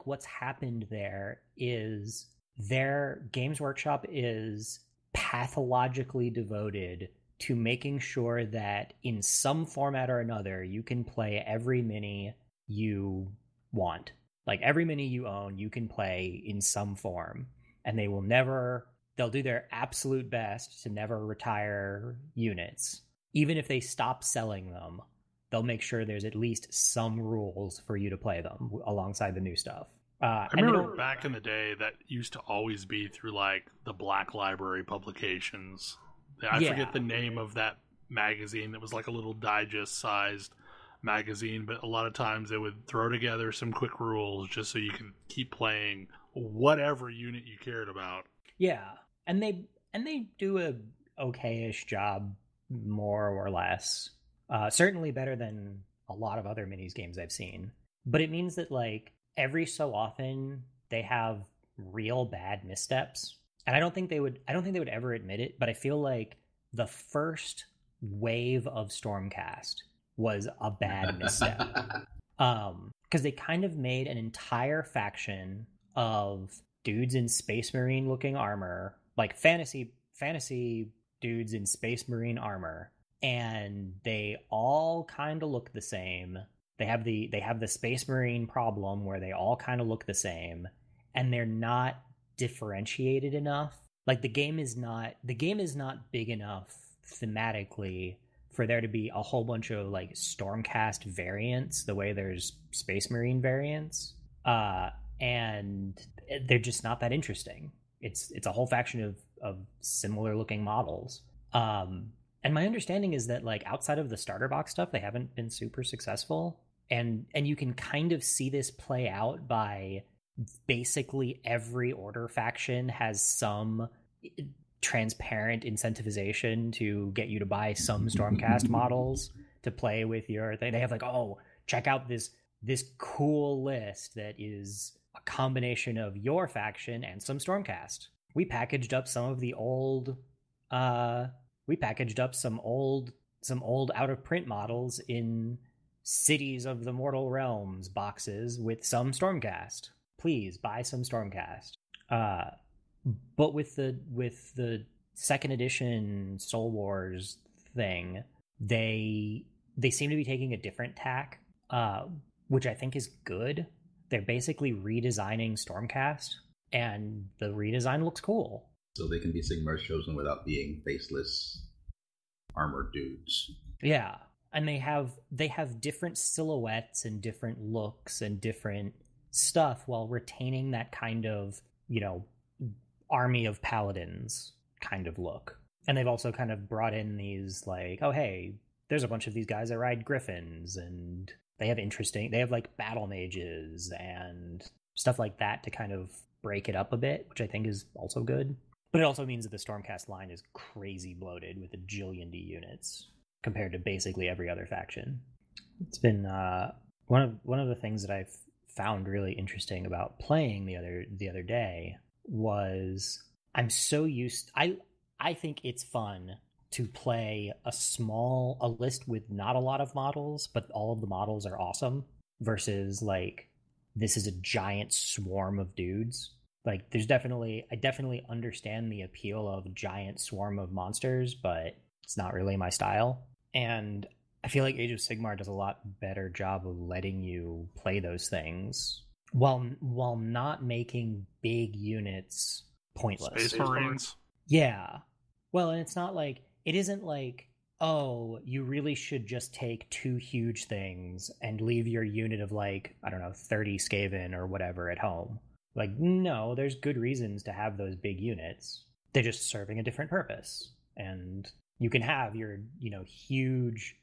what's happened there is their Games Workshop is pathologically devoted to making sure that in some format or another you can play every mini you want. Like every mini you own, you can play in some form, and they'll do their absolute best to never retire units. Even if they stop selling them, they'll make sure there's at least some rules for you to play them alongside the new stuff. I remember back in the day that used to always be through like the Black Library publications. I forget the name of that magazine that was like a little digest-sized magazine, but a lot of times they would throw together some quick rules just so you can keep playing whatever unit you cared about. Yeah, and they do a okay-ish job, more or less. Certainly better than a lot of other minis games I've seen. But it means that like every so often they have real bad missteps. And I don't think they would ever admit it, but I feel like the first wave of Stormcast was a bad misstep. Because they kind of made an entire faction of dudes in Space Marine looking armor, like fantasy dudes in Space Marine armor, and they all kind of look the same. They have the Space Marine problem where they all kind of look the same, and they're not differentiated enough. Like the game is not big enough thematically for there to be a whole bunch of like Stormcast variants the way there's Space Marine variants, and they're just not that interesting. It's a whole faction of similar looking models. And my understanding is that like outside of the starter box stuff, they haven't been super successful. And you can kind of see this play out by basically every order faction has some transparent incentivization to get you to buy some Stormcast models to play with your thing. They have like, oh, check out this cool list that is a combination of your faction and some Stormcast. We packaged up some of the old some old out of print models in Cities of the Mortal Realms boxes with some Stormcast. Please buy some Stormcast. But with the second edition Soul Wars thing, they seem to be taking a different tack, which I think is good. They're basically redesigning Stormcast, and the redesign looks cool. So they can be Sigmar's Chosen without being faceless armored dudes. Yeah, and they have different silhouettes and different looks and different stuff while retaining that kind of, army of paladins kind of look. And they've also kind of brought in these like, oh hey, there's a bunch of these guys that ride griffins, and they have like battle mages and stuff like that to kind of break it up a bit, which I think is also good. But it also means that the Stormcast line is crazy bloated with a jillion D units compared to basically every other faction. It's been one of the things that I've found really interesting about playing the other day was I think it's fun to play a list with not a lot of models, but all of the models are awesome, versus like this is a giant swarm of dudes. Like, I definitely understand the appeal of giant swarm of monsters, but it's not really my style. And I feel like Age of Sigmar does a lot better job of letting you play those things while not making big units pointless. Space Marines. Yeah. Well, and it isn't like, oh, you really should just take 2 huge things and leave your unit of 30 Skaven or whatever at home. Like, no, there's good reasons to have those big units. They're just serving a different purpose. And you can have your, huge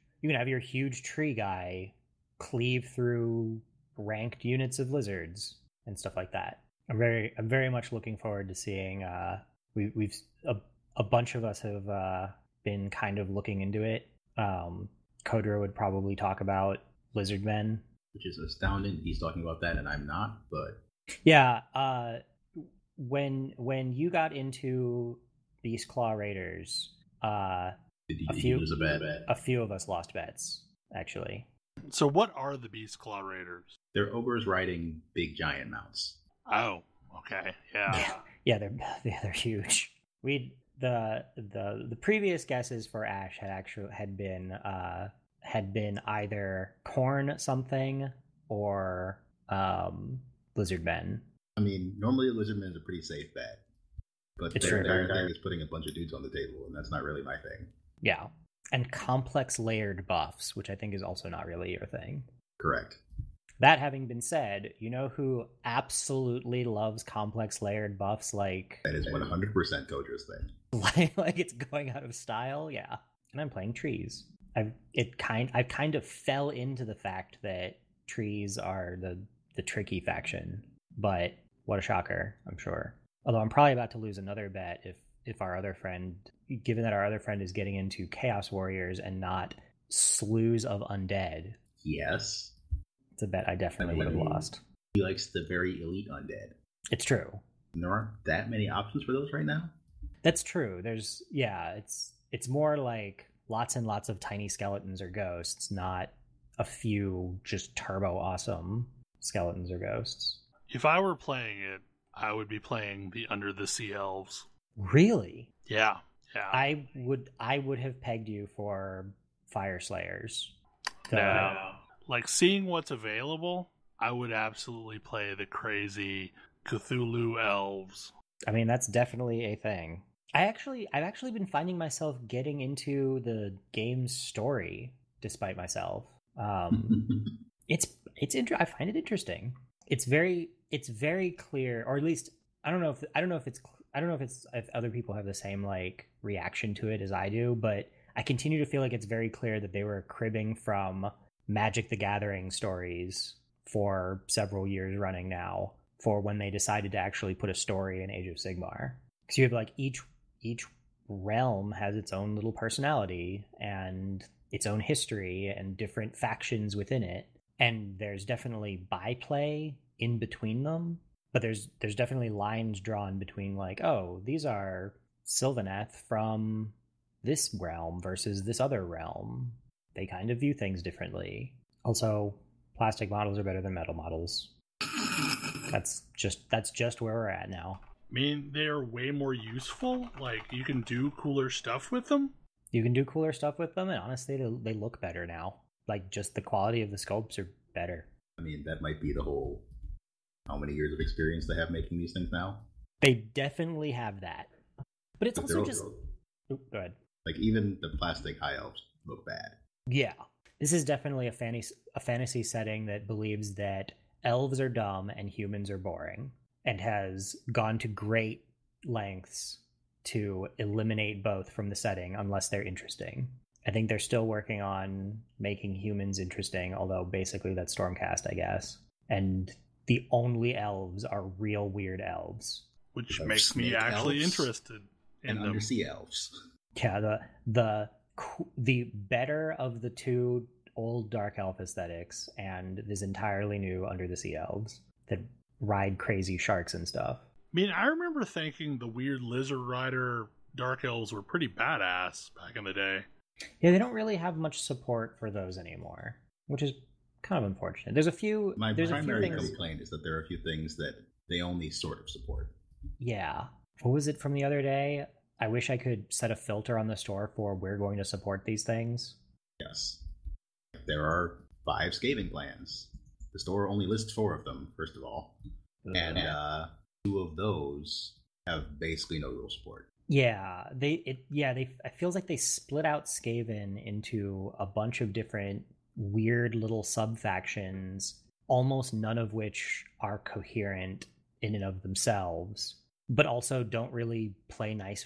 tree guy cleave through ranked units of lizards and stuff like that. I'm very much looking forward to seeing. We've a bunch of us have been kind of looking into it. Kodra would probably talk about lizard men, which is astounding. He's talking about that, and I'm not. But yeah, when you got into Beast Claw Raiders, a few of us lost bets, actually. So what are the Beast Claw Raiders? They're ogres riding big giant mounts. Oh, okay, yeah. Yeah, they're huge. The previous guesses for Ash had been either corn something or lizard men. I mean, normally lizard men is a pretty safe bet, but their thing is putting a bunch of dudes on the table, and that's not really my thing. Yeah, and complex layered buffs, which I think is also not really your thing. Correct. That having been said, you know who absolutely loves complex layered buffs? Like, that is 100% Kodra's thing. Like it's going out of style, yeah. And I'm playing trees. I've kind of fell into the fact that trees are the tricky faction, but what a shocker, I'm sure. Although I'm probably about to lose another bet if our other friend, given that our other friend is getting into Chaos Warriors and not slews of undead. Yes. It's a bet I definitely would have lost. He likes the very elite undead. It's true. And there aren't that many options for those right now. That's true. It's more like lots and lots of tiny skeletons or ghosts, not a few just turbo awesome skeletons or ghosts. If I were playing it, I would be playing the Under the Sea Elves. Really? Yeah. I would have pegged you for Fire Slayers. No. Like, seeing what's available, I would absolutely play the crazy Cthulhu elves. I mean, that's definitely a thing. I've actually been finding myself getting into the game's story despite myself. I find it interesting. It's very clear, or at least I don't know if other people have the same like reaction to it as I do, but I continue to feel like it's very clear that they were cribbing from Magic the Gathering stories for several years running now, for when they decided to actually put a story in Age of Sigmar. Because you have like each realm has its own little personality and its own history and different factions within it, and there's definitely byplay in between them, but there's definitely lines drawn between like, oh, these are Sylvaneth from this realm versus this other realm. They kind of view things differently. Also, plastic models are better than metal models. That's just where we're at now. I mean, they're way more useful. Like, you can do cooler stuff with them. You can do cooler stuff with them, and honestly, they look better now. Like, just the quality of the sculpts are better. I mean, that might be the whole how many years of experience they have making these things now. They definitely have that. But it's also just... go ahead. Like, even the plastic high elves look bad. Yeah. This is definitely a fantasy setting that believes that elves are dumb and humans are boring, and has gone to great lengths to eliminate both from the setting unless they're interesting. I think they're still working on making humans interesting, although basically that's Stormcast, I guess. And the only elves are real weird elves. Which makes me actually interested in them. Undersea elves. Yeah, the better of the two old dark elf aesthetics and this entirely new Under the Sea elves that ride crazy sharks and stuff. I mean, I remember thinking the weird lizard rider dark elves were pretty badass back in the day. Yeah, they don't really have much support for those anymore, which is kind of unfortunate. There's a few. My there's primary a few things. complaint is that there are a few things that they only sort of support. Yeah. What was it from the other day? I wish I could set a filter on the store for we're going to support these things. Yes. There are 5 Skaven clans. The store only lists 4 of them, first of all. And 2 of those have basically no rule support. Yeah, it feels like they split out Skaven into a bunch of different weird little sub-factions, almost none of which are coherent in and of themselves, but also don't really play nice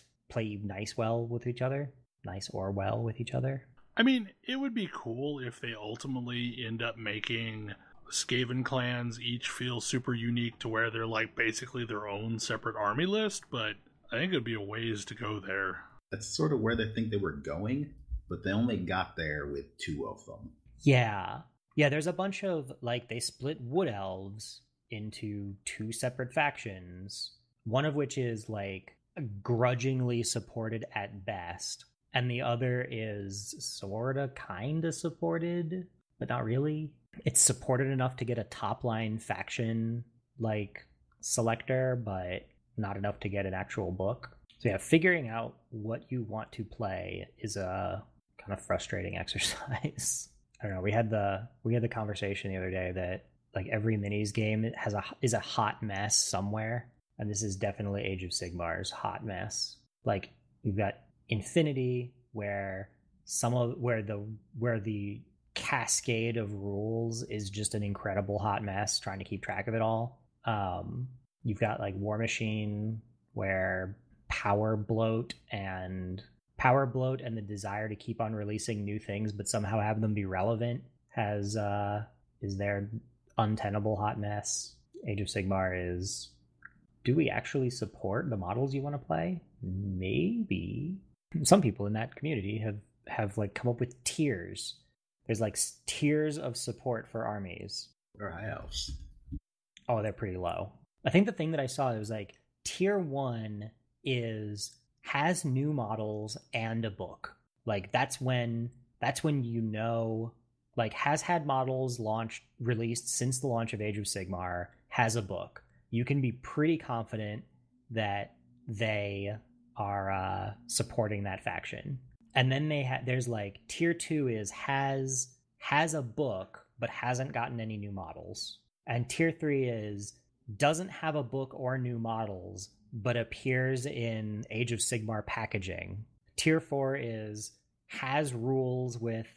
well with each other. Nice or well with each other. I mean, it would be cool if they ultimately end up making Skaven clans each feel super unique to where they're like basically their own separate army list, but I think it'd be a ways to go there. That's sort of where they think they were going, but they only got there with 2 of them. Yeah, there's a bunch of, like, they split Wood Elves into 2 separate factions, one of which is, like, grudgingly supported at best, and the other is sorta kinda supported, but not really. It's supported enough to get a top-line faction, like, selector, but not enough to get an actual book. So yeah, figuring out what you want to play is a kind of frustrating exercise. I don't know. We had the conversation the other day that, like, every minis game is a hot mess somewhere, and this is definitely Age of Sigmar's hot mess. Like, you've got Infinity, where the cascade of rules is just an incredible hot mess trying to keep track of it all. You've got, like, War Machine, where power bloat and the desire to keep on releasing new things but somehow have them be relevant is their untenable hot mess. Age of Sigmar is, do we actually support the models you want to play? Maybe. Some people in that community have like come up with tiers. There's like tiers of support for armies. What are high elves? Oh, they're pretty low. I think the thing that I saw, it was like tier 1 has new models and a book. Like, that's when you know, like, has had models released since the launch of Age of Sigmar, has a book. You can be pretty confident that they are supporting that faction. And then there's like tier 2 has a book but hasn't gotten any new models. And tier 3 is doesn't have a book or new models but appears in Age of Sigmar packaging. Tier 4 is has rules with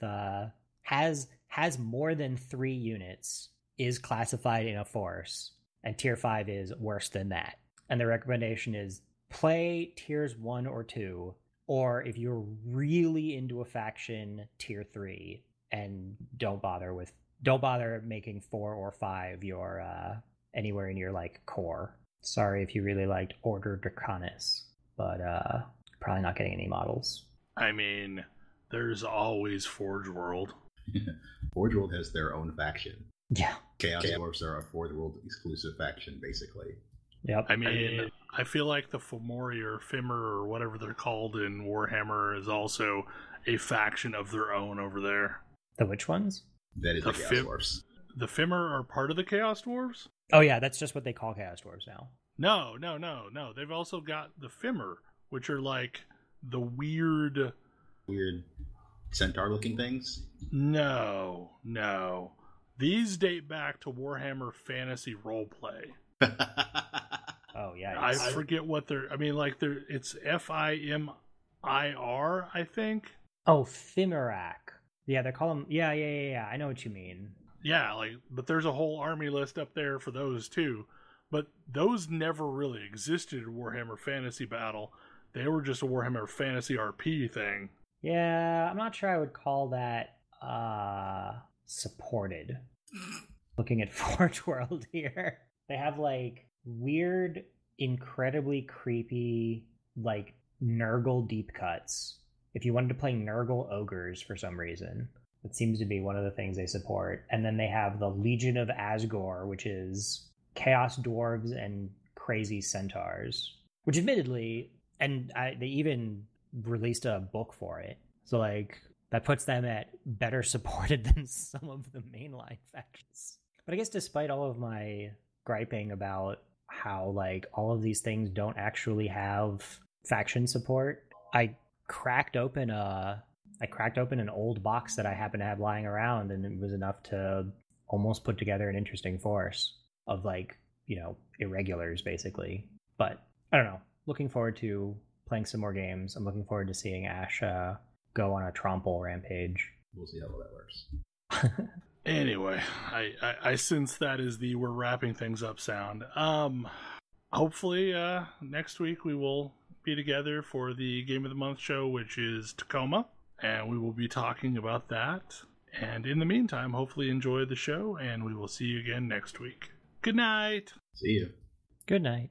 has more than 3 units, is classified in a force, and tier 5 is worse than that. And the recommendation is play tiers 1 or 2, or if you're really into a faction, tier 3, and don't bother making 4 or 5 your anywhere in your, like, core. Sorry if you really liked Order Draconis, but probably not getting any models. I mean, there's always Forge World. Forge World has their own faction. Yeah. Chaos Dwarfs are a Forge World exclusive faction, basically. Yep. I mean, I feel like the Fomori or Fimmer or whatever they're called in Warhammer is also a faction of their own over there. The which ones? That is the Chaos Dwarfs. The Fimmer are part of the Chaos Dwarves? Oh yeah, that's just what they call Chaos Dwarves now. No. They've also got the Fimmer, which are like the weird centaur-looking things? No. These date back to Warhammer Fantasy Roleplay. Oh yeah. I forget what it's Fimir, I think. Oh, Fimirac. Yeah, they call them. Yeah. I know what you mean. Yeah, but there's a whole army list up there for those too. But those never really existed in Warhammer Fantasy Battle. They were just a Warhammer Fantasy RP thing. Yeah, I'm not sure I would call that supported. Looking at Forge World here, they have like weird, incredibly creepy, like Nurgle deep cuts. If you wanted to play Nurgle ogres for some reason, that seems to be one of the things they support. And then they have the Legion of Asgore, which is Chaos Dwarves and crazy centaurs, which admittedly, and they even released a book for it. So like that puts them at better supported than some of the mainline factions. But I guess despite all of my griping about how like all of these things don't actually have faction support, I cracked open an old box that I happen to have lying around, and it was enough to almost put together an interesting force of like, you know, irregulars basically. But I don't know. Looking forward to playing some more games. I'm looking forward to seeing Ash go on a Tromple rampage. We'll see how well that works. Anyway, I sense that is the we're wrapping things up sound. Hopefully next week we will be together for the Game of the Month show, which is Tacoma, and we will be talking about that. And in the meantime, hopefully enjoy the show, and we will see you again next week. Good night. See you. Good night.